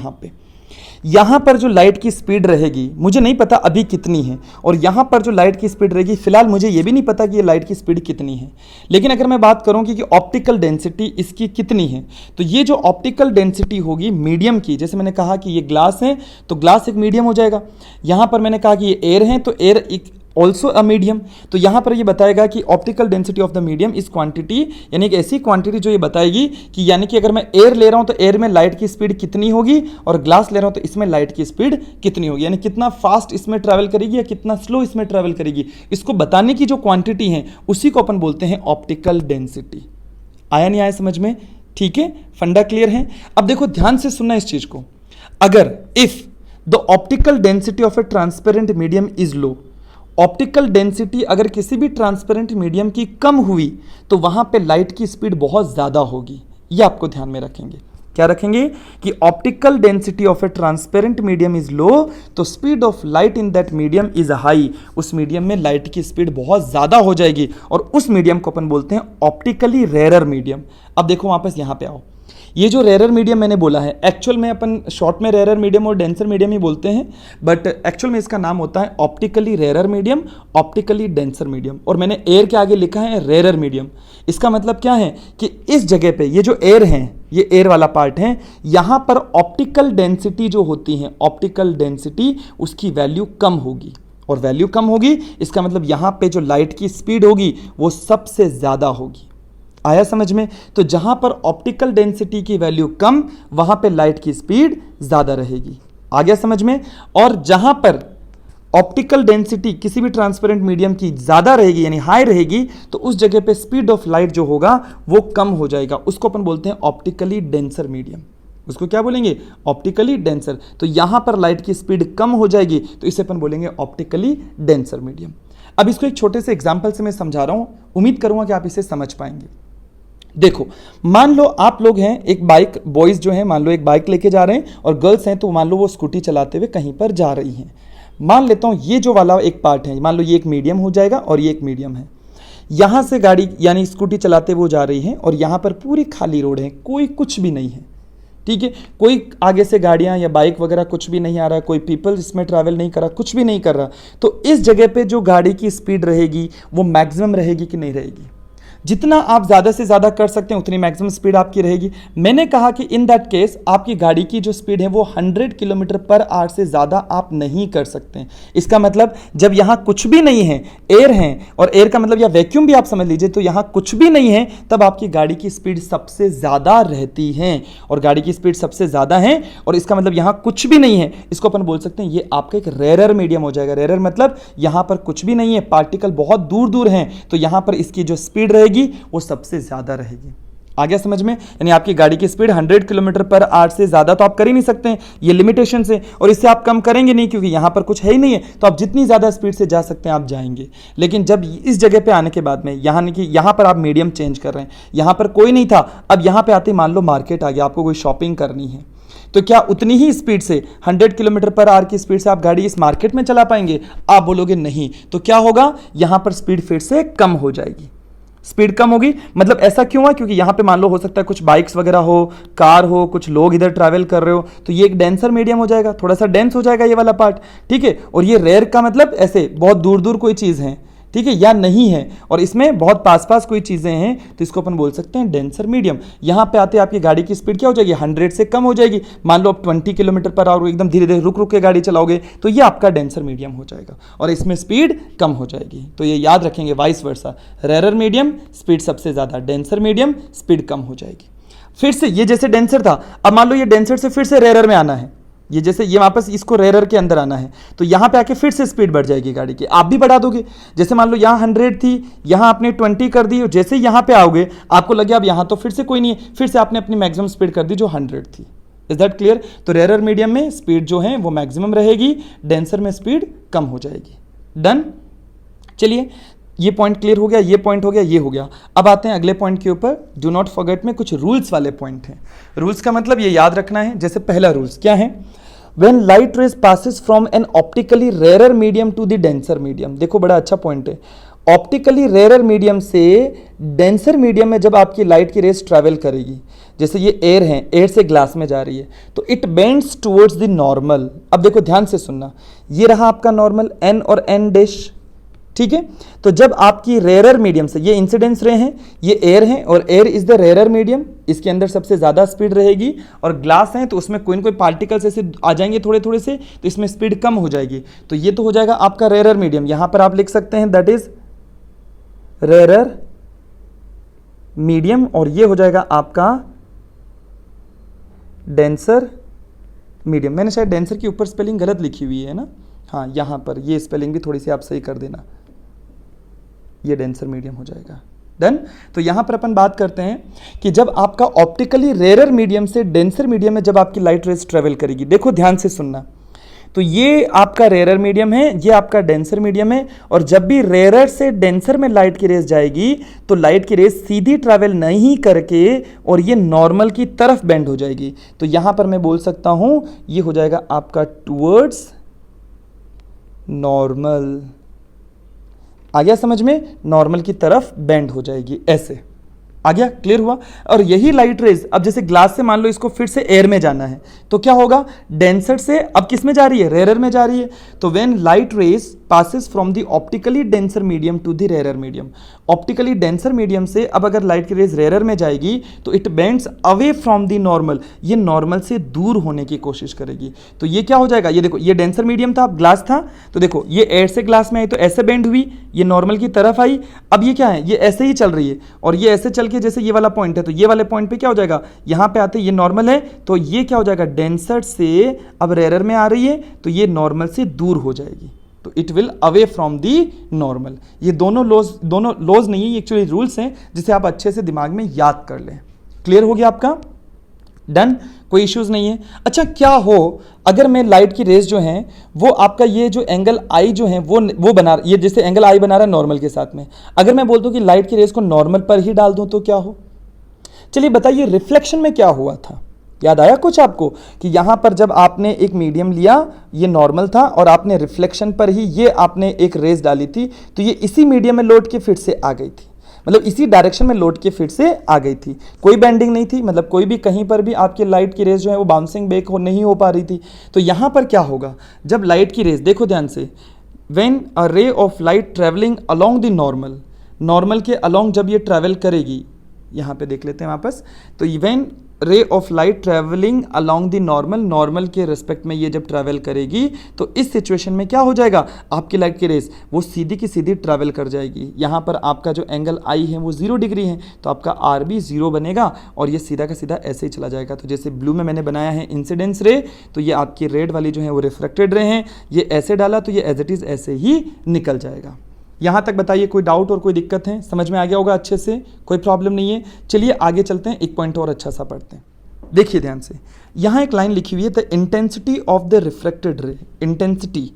यहाँ पर जो लाइट की स्पीड रहेगी मुझे नहीं पता अभी कितनी है, और यहाँ पर जो लाइट की स्पीड रहेगी फिलहाल मुझे ये भी नहीं पता कि ये लाइट की स्पीड कितनी है। लेकिन अगर मैं बात करूँ कि ऑप्टिकल डेंसिटी इसकी कितनी है, तो ये जो ऑप्टिकल डेंसिटी होगी मीडियम की, जैसे मैंने कहा कि ये ग्लास है तो ग्लास एक मीडियम हो जाएगा। यहाँ पर मैंने कहा कि ये एयर है तो एयर एक ऑल्सो अ मीडियम। तो यहाँ पर ये बताएगा कि optical density of the medium इस क्वांटिटी, यानी कि ऐसी क्वांटिटी जो ये बताएगी कि यानी कि अगर मैं एयर ले रहा हूँ तो एयर में लाइट की स्पीड कितनी होगी, और ग्लास ले रहा हूँ तो इसमें लाइट की स्पीड कितनी होगी, यानी कितना फास्ट इसमें ट्रैवल करेगी या कितना स्लो इसमें ट्रैवल करेगी। इसको बताने की जो क्वांटिटी है उसी को अपन बोलते हैं ऑप्टिकल डेंसिटी। आया नहीं आया समझ में? ठीक है, फंडा क्लियर है। अब देखो ध्यान से सुनना इस चीज को। अगर if the optical density of a transparent medium is low, optical density अगर किसी भी ट्रांसपेरेंट मीडियम की कम हुई तो वहां पे लाइट की स्पीड बहुत ज्यादा होगी। ये आपको ध्यान में रखेंगे। क्या रखेंगे कि optical density of a transparent medium is low तो speed of light in that medium is high. उस मीडियम में लाइट की स्पीड बहुत ज्यादा हो जाएगी और उस मीडियम को अपन बोलते हैं ऑप्टिकली रेयरर मीडियम। अब देखो वापस यहां पे आओ। ये जो रेयरर मीडियम मैंने बोला है, एक्चुअल में अपन शॉर्ट में रेयरर मीडियम और डेंसर मीडियम ही बोलते हैं, बट एक्चुअल में इसका नाम होता है optically rarer medium, optically denser medium, और मैंने एयर के आगे लिखा है रेयरर मीडियम। इसका मतलब क्या है कि इस जगह पे ये जो एयर है, ये एयर वाला पार्ट है, यहां पर ऑप्टिकल डेंसिटी जो होती है, ऑप्टिकल डेंसिटी उसकी वैल्यू कम होगी, और वैल्यू कम होगी इसका मतलब यहां पे जो लाइट की स्पीड होगी वो सबसे ज्यादा होगी। आया समझ में? तो जहां पर ऑप्टिकल डेंसिटी की वैल्यू कम, वहां पे लाइट की स्पीड ज्यादा रहेगी। आ गया समझ में? और जहां पर ऑप्टिकल डेंसिटी किसी भी ट्रांसपेरेंट मीडियम की ज्यादा रहेगी यानी हाई रहेगी, तो उस जगह पे स्पीड ऑफ लाइट जो होगा वो कम हो जाएगा। उसको अपन बोलते हैं ऑप्टिकली डेंसर मीडियम। उसको क्या बोलेंगे? Optically denser. तो यहां पर लाइट की स्पीड कम हो जाएगी तो इसे अपन बोलेंगे ऑप्टिकली डेंसर मीडियम। अब इसको एक छोटे से एग्जाम्पल से मैं समझा रहा हूं, उम्मीद करूंगा कि आप इसे समझ पाएंगे। देखो, मान लो आप लोग हैं, एक बाइक, बॉयज जो हैं मान लो एक बाइक लेके जा रहे हैं, और गर्ल्स हैं तो मान लो वो स्कूटी चलाते हुए कहीं पर जा रही हैं। मान लेता हूं ये जो वाला एक पार्ट है, मान लो ये एक मीडियम हो जाएगा और ये एक मीडियम है। यहां से गाड़ी यानी स्कूटी चलाते हुए जा रही है और यहां पर पूरी खाली रोड है, कोई कुछ भी नहीं है। ठीक है, कोई आगे से गाड़ियां या बाइक वगैरह कुछ भी नहीं आ रहा, कोई पीपल इसमें ट्रैवल नहीं कर रहा, कुछ भी नहीं कर रहा। तो इस जगह पे जो गाड़ी की स्पीड रहेगी वो मैक्सिमम रहेगी कि नहीं रहेगी? जितना आप ज़्यादा से ज़्यादा कर सकते हैं उतनी मैक्सिमम स्पीड आपकी रहेगी। मैंने कहा कि इन दैट केस आपकी गाड़ी की जो स्पीड है वो 100 किलोमीटर पर आवर से ज़्यादा आप नहीं कर सकते। इसका मतलब जब यहाँ कुछ भी नहीं है, एयर है, और एयर का मतलब या वैक्यूम भी आप समझ लीजिए, तो यहाँ कुछ भी नहीं है, तब आपकी गाड़ी की स्पीड सबसे ज़्यादा रहती है। और गाड़ी की स्पीड सबसे ज़्यादा है और इसका मतलब यहाँ कुछ भी नहीं है, इसको अपन बोल सकते हैं ये आपका एक रेयरर मीडियम हो जाएगा। रेयरर मतलब यहाँ पर कुछ भी नहीं है, पार्टिकल बहुत दूर दूर हैं, तो यहाँ पर इसकी जो स्पीड रहेगी वो सबसे ज्यादा रहेगी। आ गया समझ में? यानी आपकी गाड़ी की स्पीड 100 किलोमीटर पर आवर से ज्यादा तो आप कर ही नहीं सकते हैं, ये लिमिटेशन से, और इससे आप कम करेंगे नहीं क्योंकि यहां पर कुछ है ही नहीं है। तो आप जितनी ज्यादा स्पीड से जा सकते हैं आप जाएंगे। लेकिन जब इस जगह पे आने के बाद में यहां पर आप मीडियम चेंज कर रहे हैं, यहां पर कोई नहीं था, अब यहां पे आते मान लो मार्केट आ गया, आपको कोई शॉपिंग करनी है, तो क्या उतनी ही स्पीड से 100 किलोमीटर पर आवर की स्पीड से आप गाड़ी इस मार्केट में चला पाएंगे? आप बोलोगे नहीं। तो क्या होगा? यहां पर स्पीड फिर से कम हो जाएगी। स्पीड कम होगी मतलब ऐसा क्यों है? क्योंकि यहां पे मान लो हो सकता है कुछ बाइक्स वगैरह हो, कार हो, कुछ लोग इधर ट्रैवल कर रहे हो, तो ये एक डेंसर मीडियम हो जाएगा, थोड़ा सा डेंस हो जाएगा ये वाला पार्ट। ठीक है, और ये रेयर का मतलब ऐसे बहुत दूर दूर कोई चीज है, ठीक है, या नहीं है, और इसमें बहुत पास पास कोई चीजें हैं, तो इसको अपन बोल सकते हैं डेंसर मीडियम। यहां पे आते आपकी गाड़ी की स्पीड क्या हो जाएगी? 100 से कम हो जाएगी। मान लो आप 20 किलोमीटर पर आवर एकदम धीरे धीरे रुक रुक के गाड़ी चलाओगे, तो ये आपका डेंसर मीडियम हो जाएगा और इसमें स्पीड कम हो जाएगी। तो ये याद रखेंगे, vice versa, rarer medium speed सबसे ज्यादा, डेंसर मीडियम स्पीड कम हो जाएगी। फिर से ये जैसे डेंसर था, अब मान लो ये डेंसर से फिर से रेयरर में आना है, ये जैसे ये वापस इसको रेयरर के अंदर आना है, तो यहां पे आके फिर से स्पीड बढ़ जाएगी गाड़ी की, आप भी बढ़ा दोगे। जैसे मान लो यहां 100 थी, यहां आपने 20 कर दी, और जैसे यहां पे आओगे आपको लगे अब यहां तो फिर से कोई नहीं है, फिर से आपने अपनी मैक्सिमम स्पीड कर दी जो 100 थी। Is that clear? तो रेयरर मीडियम में स्पीड जो है वो मैक्सिमम रहेगी, डेंसर में स्पीड कम हो जाएगी। डन? चलिए, ये पॉइंट क्लियर हो गया, ये पॉइंट हो गया, ये हो गया। अब आते हैं अगले पॉइंट के ऊपर। डू नॉट फॉरगेट में कुछ रूल्स वाले पॉइंट हैं। रूल्स का मतलब ये याद रखना है। जैसे पहला रूल्स क्या है? When light rays passes from an optically rare medium to the denser medium. देखो बड़ा अच्छा पॉइंट है, ऑप्टिकली रेयर मीडियम से डेंसर मीडियम में जब आपकी लाइट की रेस ट्रैवल करेगी, जैसे ये एयर है, एयर से ग्लास में जा रही है, तो it bends towards the normal. अब देखो ध्यान से सुनना, ये रहा आपका नॉर्मल एन और एन डैश, ठीक है। तो जब आपकी रेयर मीडियम से, ये इंसिडेंस रे हैं, ये एयर है और air is the rare medium, इसके अंदर सबसे ज्यादा स्पीड रहेगी, और ग्लास है तो उसमें कोई ना कोई पार्टिकल्स ऐसे आ जाएंगे थोड़े थोड़े से, तो इसमें स्पीड कम हो जाएगी। तो ये तो हो जाएगा आपका रेयर मीडियम, यहां पर आप लिख सकते हैं दैट इज रेयर मीडियम, और ये हो जाएगा आपका डेंसर मीडियम। मैंने शायद डेंसर के ऊपर स्पेलिंग गलत लिखी हुई है ना, हाँ यहां पर ये स्पेलिंग भी थोड़ी सी आप सही कर देना, ये डेंसर मीडियम हो जाएगा। डन। तो यहां पर अपन बात करते हैं कि जब आपका ऑप्टिकली रेयर मीडियम से डेंसर मीडियम में जब आपकी लाइट रेज ट्रेवल करेगी, देखो ध्यान से सुनना, तो ये आपका रेयर मीडियम है, ये आपका डेंसर मीडियम है, और जब भी रेयर से डेंसर में लाइट की रेस जाएगी तो लाइट की रेस सीधी ट्रैवल नहीं करके और ये नॉर्मल की तरफ बेंड हो जाएगी। तो यहां पर मैं बोल सकता हूं ये हो जाएगा आपका टुवर्ड्स नॉर्मल। आ गया समझ में, नॉर्मल की तरफ बेंड हो जाएगी, ऐसे आ गया, क्लियर हुआ। और यही लाइट रेज अब जैसे ग्लास से मान लो इसको फिर से एयर में जाना है, तो क्या होगा, डेंसर से अब किस में जा रही है, रेयर में जा रही है। तो when light rays passes from the optically denser medium to the rare medium, optically denser medium से अब अगर लाइट की रेज रेयर में जाएगी तो it bends away from the normal, ये नॉर्मल से दूर होने की कोशिश करेगी। तो ये क्या हो जाएगा, ये देखो ये डेंसर मीडियम था, अब ग्लास था, तो देखो ये एयर से ग्लास में आई तो ऐसे बेंड हुई, ये नॉर्मल की तरफ आई। अब ये क्या है, ये ऐसे ही चल रही है, और ये ऐसे चल के जैसे ये वाला पॉइंट है, तो ये वाले पॉइंट पे क्या हो जाएगा, यहां पे आते ये नॉर्मल है, तो ये क्या हो जाएगा, डेंसर से अब रेयर में आ रही है तो ये नॉर्मल से दूर हो जाएगी, तो it will away from the normal. ये दोनों लॉज नहीं है, ये एक्चुअली रूल्स हैं जिसे आप अच्छे से दिमाग में याद कर लें। क्लियर हो गया आपका, डन, कोई इश्यूज नहीं है। अच्छा क्या हो अगर मैं लाइट की रेज जो है वो आपका ये जो एंगल आई जो है वो बना, ये जैसे एंगल आई बना रहा है नॉर्मल के साथ में, अगर मैं बोल दूं कि लाइट की रेज को नॉर्मल पर ही डाल दूं तो क्या हो। चलिए बताइए रिफ्लेक्शन में क्या हुआ था, याद आया कुछ आपको कि यहां पर जब आपने एक मीडियम लिया, ये नॉर्मल था, और आपने रिफ्लेक्शन पर ही ये आपने एक रेज डाली थी, तो ये इसी मीडियम में लौट के फिर से आ गई थी, मतलब इसी डायरेक्शन में लौट के फिर से आ गई थी, कोई बेंडिंग नहीं थी, मतलब कोई भी कहीं पर भी आपकी लाइट की रेज जो है वो बाउंसिंग बैक नहीं हो पा रही थी। तो यहां पर क्या होगा, जब लाइट की रेज, देखो ध्यान से, when a ray of light travelling along the normal, normal के अलोंग जब ये ट्रेवल करेगी, यहां पे देख लेते हैं वापस, तो when ray of light travelling along the normal, normal के रिस्पेक्ट में ये जब ट्रैवल करेगी तो इस सिचुएशन में क्या हो जाएगा, आपकी लाइट की रेस वो सीधी की सीधी ट्रैवल कर जाएगी। यहाँ पर आपका जो एंगल आई है वो 0 डिग्री है, तो आपका आर भी 0 बनेगा और ये सीधा का सीधा ऐसे ही चला जाएगा। तो जैसे ब्लू में मैंने बनाया है इंसिडेंस रे, तो ये आपकी रेड वाली जो है वो रिफ्लेक्टेड रे हैं, ये ऐसे डाला तो ये एज इट इज़ ऐसे ही निकल जाएगा। यहाँ तक बताइए कोई डाउट और कोई दिक्कत है, समझ में आ गया होगा अच्छे से, कोई प्रॉब्लम नहीं है। चलिए आगे चलते हैं, एक पॉइंट और अच्छा सा पढ़ते हैं। देखिए ध्यान से, यहाँ एक लाइन लिखी हुई है, the intensity of the reflected ray, intensity,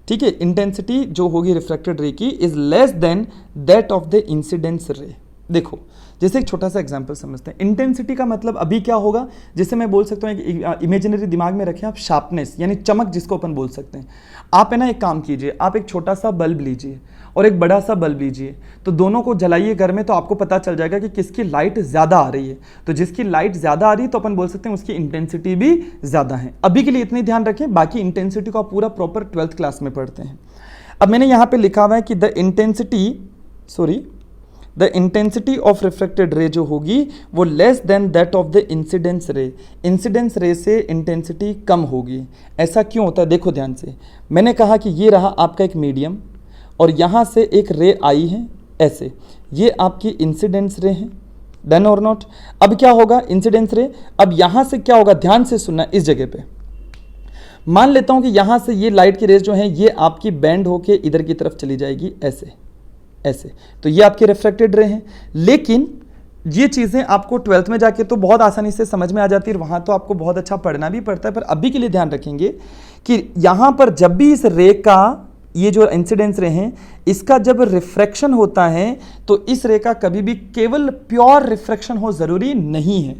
ठीक है, इंटेंसिटी जो होगी रिफ्लेक्टेड रे की is less than that of the incidence रे। देखो जैसे एक छोटा सा एग्जांपल समझते हैं, इंटेंसिटी का मतलब अभी क्या होगा, जैसे मैं बोल सकता हूँ एक इमेजिनरी दिमाग में रखें आप, शार्पनेस यानी चमक जिसको अपन बोल सकते हैं। आप है ना एक काम कीजिए, आप एक छोटा सा बल्ब लीजिए और एक बड़ा सा बल्ब लीजिए, तो दोनों को जलाइए घर में, तो आपको पता चल जाएगा कि किसकी लाइट ज़्यादा आ रही है। तो जिसकी लाइट ज़्यादा आ रही है तो अपन बोल सकते हैं उसकी इंटेंसिटी भी ज़्यादा है। अभी के लिए इतनी ध्यान रखें, बाकी इंटेंसिटी को आप पूरा प्रॉपर 12th क्लास में पढ़ते हैं। अब मैंने यहाँ पे लिखा हुआ है कि the intensity of reflected ray जो होगी वो less than that of the incidence रे, इंसिडेंस रे से इंटेंसिटी कम होगी। ऐसा क्यों होता है, देखो ध्यान से, मैंने कहा कि ये रहा आपका एक मीडियम और यहाँ से एक रे आई है ऐसे, ये आपकी इंसिडेंस रे है, डन और नॉट। अब क्या होगा इंसिडेंस रे, अब यहाँ से क्या होगा, ध्यान से सुनना, इस जगह पे मान लेता हूँ कि यहाँ से ये लाइट की रेज जो है ये आपकी बेंड होके इधर की तरफ चली जाएगी ऐसे ऐसे, तो ये आपके रिफ्लेक्टेड रे हैं। लेकिन ये चीज़ें आपको 12th में जाके तो बहुत आसानी से समझ में आ जाती है, वहाँ तो आपको बहुत अच्छा पढ़ना भी पड़ता है, पर अभी के लिए ध्यान रखेंगे कि यहाँ पर जब भी इस रे का, ये जो इंसिडेंस रे हैं, इसका जब रिफ्रैक्शन होता है तो इस रे का कभी भी केवल प्योर रिफ्रैक्शन हो ज़रूरी नहीं है।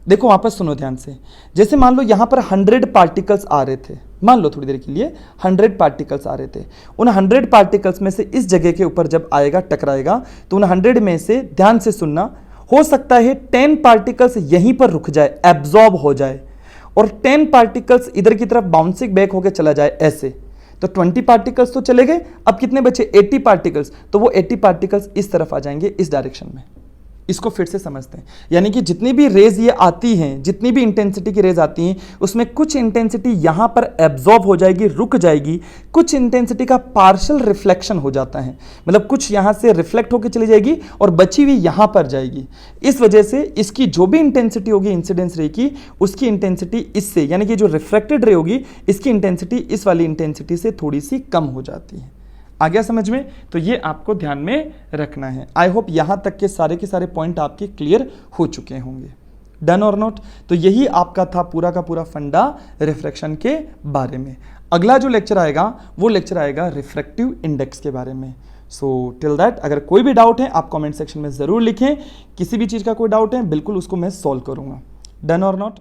देखो वापस सुनो ध्यान से। जैसे मान लो यहाँ पर 100 पार्टिकल्स आ रहे थे, मान लो थोड़ी देर के लिए 100 पार्टिकल्स आ रहे थे। उन 100 पार्टिकल्स में से इस जगह के ऊपर जब आएगा, टकराएगा, तो उन 100 में से ध्यान से सुनना, हो सकता है 10 पार्टिकल्स यहीं पर रुक जाए, एब्जॉर्ब हो जाए, और 10 पार्टिकल्स इधर की तरफ बाउंसिंग बैक होकर चला जाए ऐसे। तो 20 पार्टिकल्स तो चले गए, अब कितने बचे? 80 पार्टिकल्स। तो वो 80 पार्टिकल्स इस तरफ आ जाएंगे, इस डायरेक्शन में। इसको फिर से समझते हैं, यानी कि जितनी भी रेज ये आती हैं, जितनी भी इंटेंसिटी की रेज आती हैं, उसमें कुछ इंटेंसिटी यहां पर एब्जॉर्ब हो जाएगी, रुक जाएगी, कुछ इंटेंसिटी का पार्शियल रिफ्लेक्शन हो जाता है, मतलब कुछ यहां से रिफ्लेक्ट होकर चली जाएगी और बची हुई यहां पर जाएगी। इस वजह से इसकी जो भी इंटेंसिटी होगी इंसिडेंस रे की, उसकी इंटेंसिटी इससे, यानी कि जो रिफ्लेक्टेड रे होगी, इसकी इंटेंसिटी इस वाली इंटेंसिटी से थोड़ी सी कम हो जाती है। आ गया समझ में? तो ये आपको ध्यान में रखना है। आई होप यहां तक के सारे पॉइंट आपके क्लियर हो चुके होंगे। डन और नॉट? तो यही आपका था पूरा का पूरा फंडा रिफ्रैक्शन के बारे में। अगला जो लेक्चर आएगा वो लेक्चर आएगा रिफ्रैक्टिव इंडेक्स के बारे में। सो टिल दैट अगर कोई भी डाउट है आप कमेंट सेक्शन में ज़रूर लिखें। किसी भी चीज़ का कोई डाउट है बिल्कुल उसको मैं सॉल्व करूँगा। डन और नॉट?